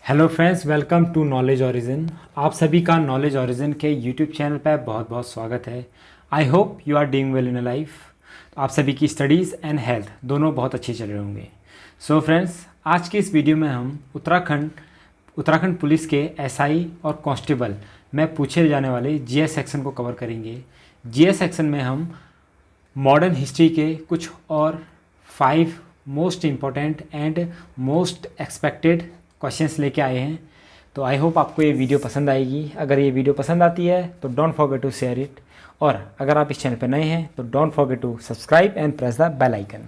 Hello friends, welcome to knowledge origin. आप सभी का नॉलेज ओरिजिन के यूट्यूब चैनल पर बहुत बहुत स्वागत है। I hope you are doing well in life. आप सभी की स्टडीज़ एंड हेल्थ दोनों बहुत अच्छे चल रहे होंगे। सो फ्रेंड्स, आज की इस वीडियो में हम उत्तराखंड पुलिस के एसआई और कांस्टेबल में पूछे जाने वाले जीएस सेक्शन को कवर करेंगे। जीएस सेक्शन में हम मॉडर्न हिस्ट्री के कुछ और 5 most important and most expected questions लेके आए हैं। तो आई होप आपको ये वीडियो पसंद आएगी। अगर ये वीडियो पसंद आती है तो don't forget to share it, और अगर आप इस चैनल पर नए हैं तो don't forget to subscribe and press the bell icon.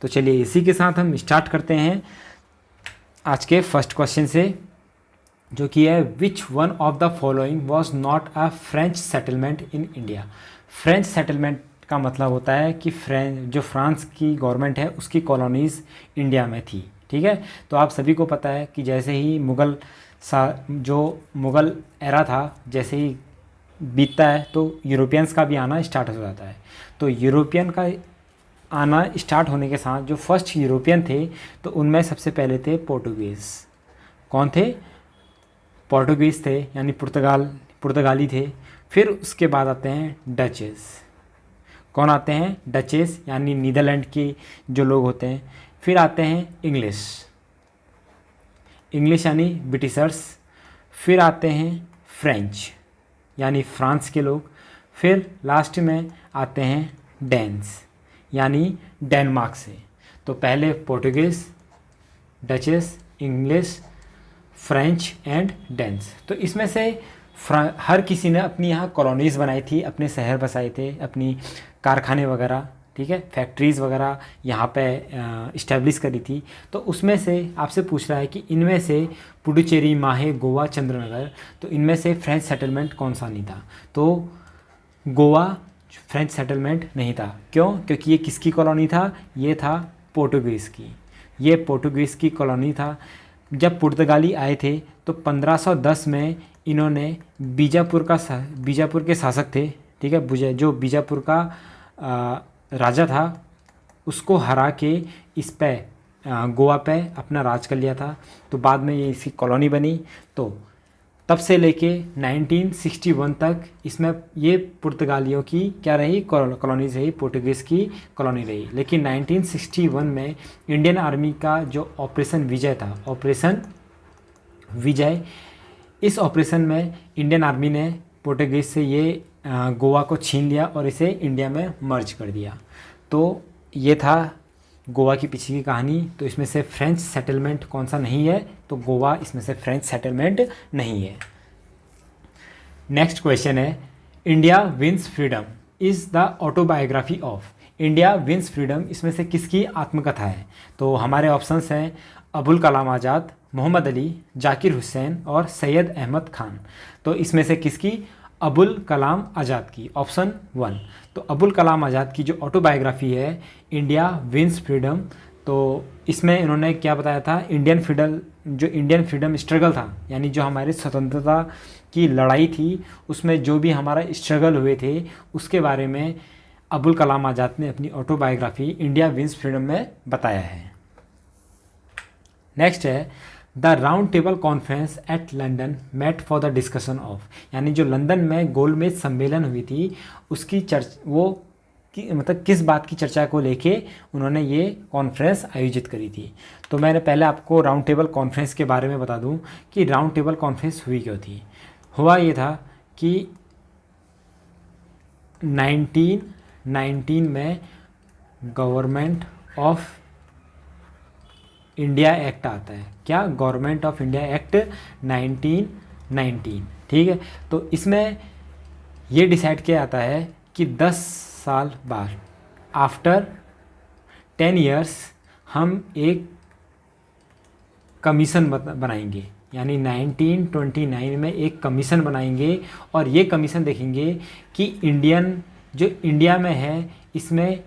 तो चलिए इसी के साथ हम स्टार्ट करते हैं आज के फर्स्ट क्वेश्चन से, जो कि है which one of the following was not a French settlement in India. French settlement का मतलब होता है कि जो फ्रांस की गवर्नमेंट है उसकी कॉलोनीज़ इंडिया में थी। ठीक है, तो आप सभी को पता है कि जैसे ही जो मुग़ल एरा था जैसे ही बीतता है तो यूरोपियंस का भी आना स्टार्ट हो जाता है। तो यूरोपियन का आना स्टार्ट होने के साथ जो फर्स्ट यूरोपियन थे तो उनमें सबसे पहले थे पोर्टुगीज़। कौन थे? पोर्टुगीज़ थे, यानी पुर्तगाली थे। फिर उसके बाद आते हैं डचेस। कौन आते हैं? डचेस, यानी नीदरलैंड के जो लोग होते हैं। फिर आते हैं इंग्लिश यानी ब्रिटिशर्स। फिर आते हैं फ्रेंच, यानी फ्रांस के लोग। फिर लास्ट में आते हैं डेन्स, यानी डेनमार्क से। तो पहले Portuguese, Dutches, English, French and Danes. तो इसमें से हर किसी ने अपनी यहाँ कॉलोनीज़ बनाई थी, अपने शहर बसाए थे, अपनी कारखाने वगैरह, ठीक है, फैक्ट्रीज़ वगैरह यहाँ पे इस्टेब्लिश करी थी। तो उसमें से आपसे पूछ रहा है कि इनमें से पुडुचेरी, माहे, गोवा, चंद्रनगर, तो इनमें से फ्रेंच सेटलमेंट कौन सा नहीं था? तो गोवा फ्रेंच सेटलमेंट नहीं था। क्यों? क्योंकि ये किसकी कॉलोनी था? ये था पोर्टुगीज़ की। ये पोर्टुगीज़ की कॉलोनी था। जब पुर्तगाली आए थे तो 1510 में इन्होंने बीजापुर के शासक थे, ठीक है, जो बीजापुर का राजा था, उसको हरा के इस पे गोवा पे अपना राज कर लिया था। तो बाद में ये इसकी कॉलोनी बनी। तो तब से लेके 1961 तक इसमें ये पुर्तगालियों की क्या रही? कॉलोनीज रही, पोर्टुगीज़ की कॉलोनी रही। लेकिन 1961 में इंडियन आर्मी का जो ऑपरेशन विजय, इस ऑपरेशन में इंडियन आर्मी ने पोर्टुगीज़ से ये गोवा को छीन लिया और इसे इंडिया में मर्ज कर दिया। तो ये था गोवा की पीछे की कहानी। तो इसमें से फ्रेंच सेटलमेंट कौन सा नहीं है? तो गोवा इसमें से फ्रेंच सेटलमेंट नहीं है। नेक्स्ट क्वेश्चन है India wins freedom is the autobiography of. India wins freedom इसमें से किसकी आत्मकथा है? तो हमारे ऑप्शंस हैं अबुल कलाम आज़ाद, मोहम्मद अली, जाकिर हुसैन और सैयद अहमद खान। तो इसमें से किसकी? अबुल कलाम आज़ाद की, ऑप्शन 1। तो अबुल कलाम आज़ाद की जो ऑटोबायोग्राफी है इंडिया विंस फ्रीडम, तो इसमें इन्होंने क्या बताया था? इंडियन फ्रीडम स्ट्रगल था, यानी जो हमारी स्वतंत्रता की लड़ाई थी उसमें जो भी हमारा स्ट्रगल हुए थे उसके बारे में अबुल कलाम आज़ाद ने अपनी ऑटोबायोग्राफी इंडिया विंस फ्रीडम में बताया है। नेक्स्ट है the round table conference at London met for the discussion of, यानी जो लंदन में गोलमेज सम्मेलन हुई थी उसकी मतलब किस बात की चर्चा को लेके उन्होंने ये कॉन्फ्रेंस आयोजित करी थी। तो मैंने पहले आपको राउंड टेबल कॉन्फ्रेंस के बारे में बता दूं कि राउंड टेबल कॉन्फ्रेंस हुई क्यों थी। हुआ ये था कि 1919 में गवर्नमेंट ऑफ इंडिया एक्ट आता है। क्या? गवर्नमेंट ऑफ इंडिया एक्ट 1919, ठीक है। तो इसमें ये डिसाइड किया जाता है कि 10 साल बाद, आफ्टर 10 ईयर्स, हम एक कमीशन बनाएंगे, यानी 1929 में एक कमीशन बनाएंगे और ये कमीशन देखेंगे कि जो इंडिया में है इसमें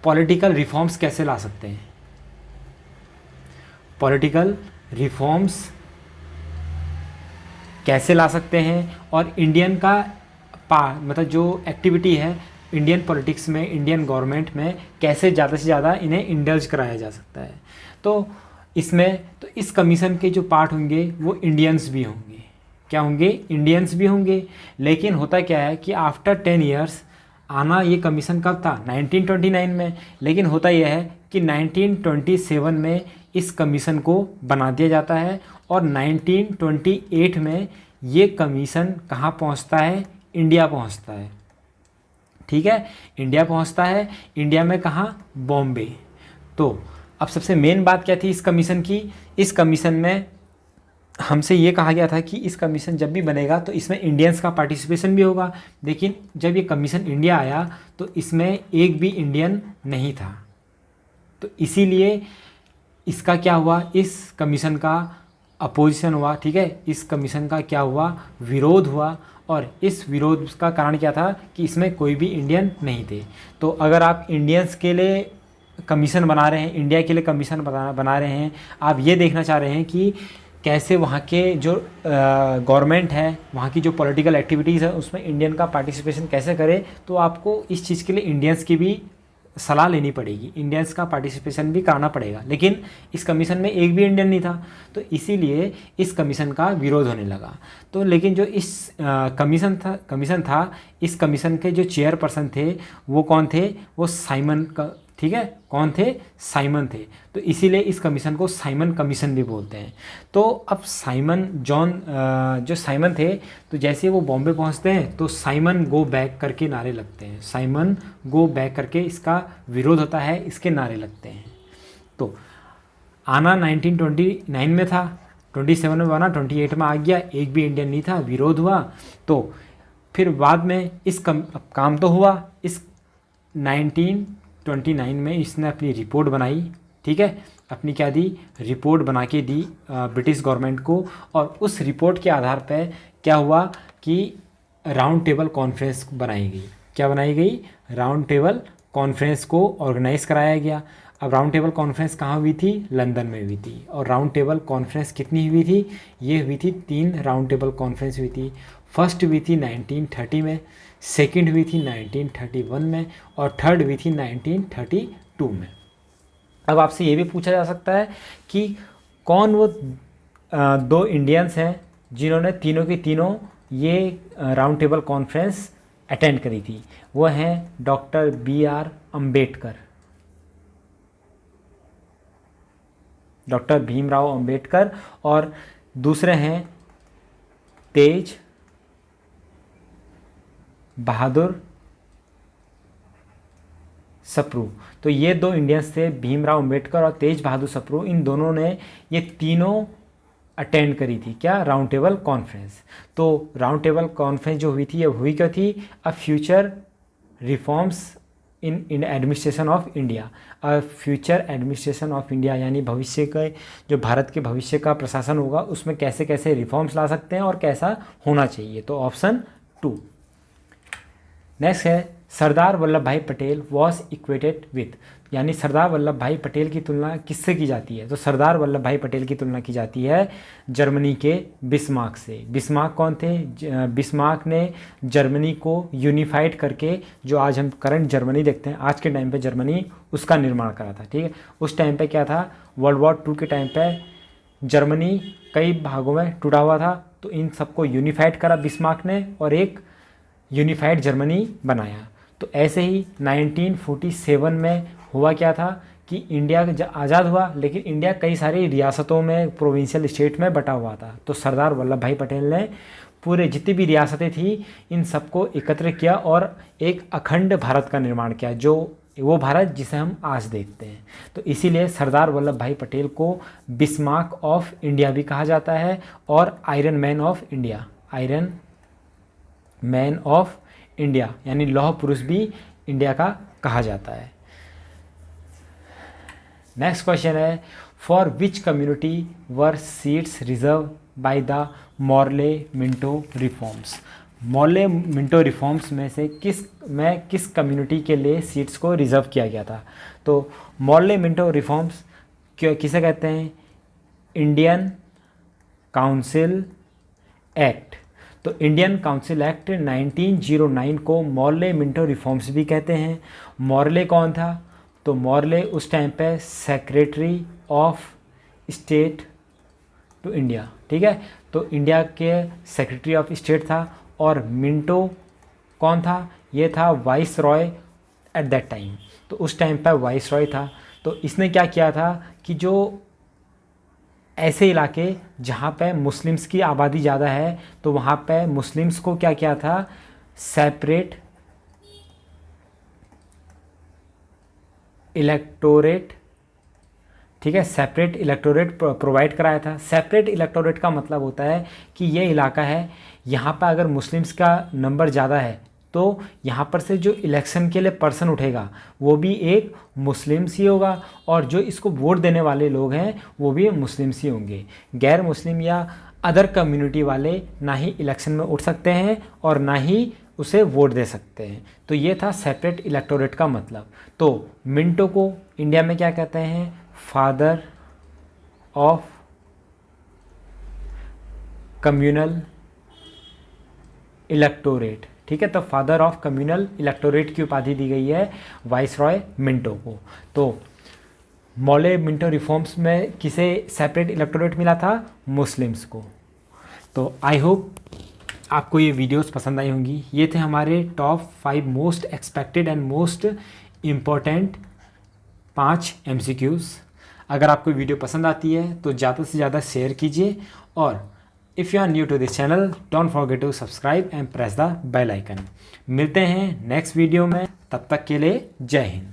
पॉलिटिकल रिफॉर्म्स कैसे ला सकते हैं। पॉलिटिकल रिफॉर्म्स कैसे ला सकते हैं और इंडियन का मतलब जो एक्टिविटी है इंडियन पॉलिटिक्स में, इंडियन गवर्नमेंट में कैसे ज़्यादा से ज़्यादा इन्हें इंडल्ज कराया जा सकता है। तो इसमें तो इस कमीशन के जो पार्ट होंगे वो इंडियंस भी होंगे। क्या होंगे? इंडियंस भी होंगे। लेकिन होता क्या है कि आफ्टर 10 ईयर्स आना, ये कमीशन कब था? 1929 में। लेकिन होता यह है कि 1927 में इस कमीशन को बना दिया जाता है और 1928 में ये कमीशन कहाँ पहुँचता है? इंडिया पहुँचता है। ठीक है, इंडिया पहुँचता है। इंडिया में कहाँ? बॉम्बे। तो अब सबसे मेन बात क्या थी इस कमीशन की? इस कमीशन में हमसे ये कहा गया था कि इस कमीशन जब भी बनेगा तो इसमें इंडियंस का पार्टिसिपेशन भी होगा। लेकिन जब ये कमीशन इंडिया आया तो इसमें एक भी इंडियन नहीं था। तो इसीलिए इसका क्या हुआ? इस कमीशन का अपोजिशन हुआ। ठीक है, इस कमीशन का क्या हुआ? विरोध हुआ। और इस विरोध का कारण क्या था कि इसमें कोई भी इंडियन नहीं थे। तो अगर आप इंडियंस के लिए कमीशन बना रहे हैं, इंडिया के लिए कमीशन बना रहे हैं, आप ये देखना चाह रहे हैं कि कैसे वहाँ के जो गवर्नमेंट है, वहाँ की जो पॉलिटिकल एक्टिविटीज़ है उसमें इंडियन का पार्टिसिपेशन कैसे करे, तो आपको इस चीज़ के लिए इंडियंस की भी सलाह लेनी पड़ेगी, इंडियंस का पार्टिसिपेशन भी कराना पड़ेगा। लेकिन इस कमीशन में एक भी इंडियन नहीं था, तो इसीलिए इस कमीशन का विरोध होने लगा। तो लेकिन जो इस कमीशन था, इस कमीशन के जो चेयरपर्सन थे वो कौन थे? वो साइमन का। ठीक है, कौन थे? साइमन थे। तो इसीलिए इस कमीशन को साइमन कमीशन भी बोलते हैं। तो अब जो साइमन थे, तो जैसे वो बॉम्बे पहुंचते हैं तो साइमन गो बैक करके नारे लगते हैं। साइमन गो बैक करके इसका विरोध होता है, इसके नारे लगते हैं। तो आना 1929 में था, 27 में बना, 28 में आ गया, एक भी इंडियन नहीं था, विरोध हुआ। तो फिर बाद में काम तो हुआ। इस 1929 में इसने अपनी रिपोर्ट बनाई। ठीक है, अपनी क्या दी? रिपोर्ट बना के दी ब्रिटिश गवर्नमेंट को। और उस रिपोर्ट के आधार पर क्या हुआ कि राउंड टेबल कॉन्फ्रेंस बनाई गई। क्या बनाई गई? राउंड टेबल कॉन्फ्रेंस को ऑर्गेनाइज कराया गया। अब राउंड टेबल कॉन्फ्रेंस कहाँ हुई थी? लंदन में हुई थी। और राउंड टेबल कॉन्फ्रेंस कितनी हुई थी? ये हुई थी 3 राउंड टेबल कॉन्फ्रेंस हुई थी। फर्स्ट हुई थी 1930 में, सेकंड हुई थी 1931 में, और थर्ड हुई थी 1932 में। अब आपसे ये भी पूछा जा सकता है कि कौन वो 2 इंडियंस हैं जिन्होंने तीनों की तीनों ये राउंड टेबल कॉन्फ्रेंस अटेंड करी थी। वो हैं doctor BR Ambedkar, doctor Bhimrao Ambedkar, और दूसरे हैं तेज बहादुर सप्रू। तो ये 2 इंडियंस थे, भीमराव अम्बेडकर और तेज बहादुर सप्रू। इन दोनों ने ये तीनों अटेंड करी थी क्या? Round table conference. तो राउंड टेबल कॉन्फ्रेंस जो हुई थी, ये हुई क्या थी? A future reforms in administration of India. A future administration of India यानी भविष्य के, जो भारत के भविष्य का प्रशासन होगा उसमें कैसे कैसे रिफॉर्म्स ला सकते हैं और कैसा होना चाहिए। तो ऑप्शन 2। नेक्स्ट है सरदार वल्लभ भाई पटेल वॉज इक्वेटेड विथ, यानी सरदार वल्लभ भाई पटेल की तुलना किससे की जाती है? तो सरदार वल्लभ भाई पटेल की तुलना की जाती है जर्मनी के बिस्मार्क से। बिस्मार्क कौन थे? बिस्मार्क ने जर्मनी को यूनिफाइड करके, जो आज हम करंट जर्मनी देखते हैं, आज के टाइम पे जर्मनी, उसका निर्माण करा था। ठीक है, उस टाइम पे क्या था? वर्ल्ड वॉर 2 के टाइम पे जर्मनी कई भागों में टूटा हुआ था, तो इन सबको यूनिफाइड करा बिस्मार्क ने और एक यूनिफाइड जर्मनी बनाया। तो ऐसे ही 1947 में हुआ क्या था कि इंडिया आज़ाद हुआ, लेकिन इंडिया कई सारी रियासतों में, प्रोविंशियल स्टेट में बटा हुआ था। तो सरदार वल्लभ भाई पटेल ने पूरे जितनी भी रियासतें थी इन सबको एकत्र किया और एक अखंड भारत का निर्माण किया, जो वो भारत जिसे हम आज देखते हैं। तो इसीलिए सरदार वल्लभ भाई पटेल को बिस्मार्क ऑफ इंडिया भी कहा जाता है और iron man of India, iron man of India यानी लौह पुरुष भी इंडिया का कहा जाता है। नेक्स्ट क्वेश्चन है, for which community were seats reserve by the Morley Minto reforms. Morley Minto reforms में से किस कम्युनिटी के लिए सीट्स को रिजर्व किया गया था? तो मॉर्ले मिंटो रिफॉर्म्स किसे कहते हैं? Indian council act. तो इंडियन काउंसिल एक्ट 1909 को मॉर्ले मिंटो रिफॉर्म्स भी कहते हैं। मॉर्ले कौन था? तो मॉर्ले उस टाइम पे secretary of state to India, ठीक है। तो इंडिया के सेक्रेटरी ऑफ स्टेट था, और मिंटो कौन था? ये था vice Roy at that time. तो उस टाइम पर वाइस रॉय था। तो इसने क्या किया था कि जो ऐसे इलाके जहाँ पे मुस्लिम्स की आबादी ज़्यादा है, तो वहाँ पे मुस्लिम्स को क्या किया था? सेपरेट इलेक्टोरेट, ठीक है, सेपरेट इलेक्टोरेट प्रोवाइड कराया था। सेपरेट इलेक्टोरेट का मतलब होता है कि ये इलाका है, यहाँ पर अगर मुस्लिम्स का नंबर ज़्यादा है तो यहाँ पर से जो इलेक्शन के लिए पर्सन उठेगा वो भी एक मुस्लिम्स ही होगा, और जो इसको वोट देने वाले लोग हैं वो भी मुस्लिम्स ही होंगे। गैर मुस्लिम या अदर कम्युनिटी वाले ना ही इलेक्शन में उठ सकते हैं और ना ही उसे वोट दे सकते हैं। तो ये था सेपरेट इलेक्टोरेट का मतलब। तो मिंटो को इंडिया में क्या कहते हैं? फादर ऑफ कम्युनल इलेक्टोरेट, ठीक है। तो फादर ऑफ कम्युनल इलेक्टोरेट की उपाधि दी गई है वाइसरॉय मिंटो को। तो मौले मिंटो रिफॉर्म्स में किसे सेपरेट इलेक्टोरेट मिला था? मुस्लिम्स को। तो आई होप आपको ये वीडियोस पसंद आई होंगी। ये थे हमारे top 5 most expected and most important 5 MCQs। अगर आपको वीडियो पसंद आती है तो ज़्यादा से ज़्यादा शेयर कीजिए, और if you are new to this channel don't forget to subscribe and press the bell icon. मिलते हैं नेक्स्ट वीडियो में, तब तक के लिए जय हिंद।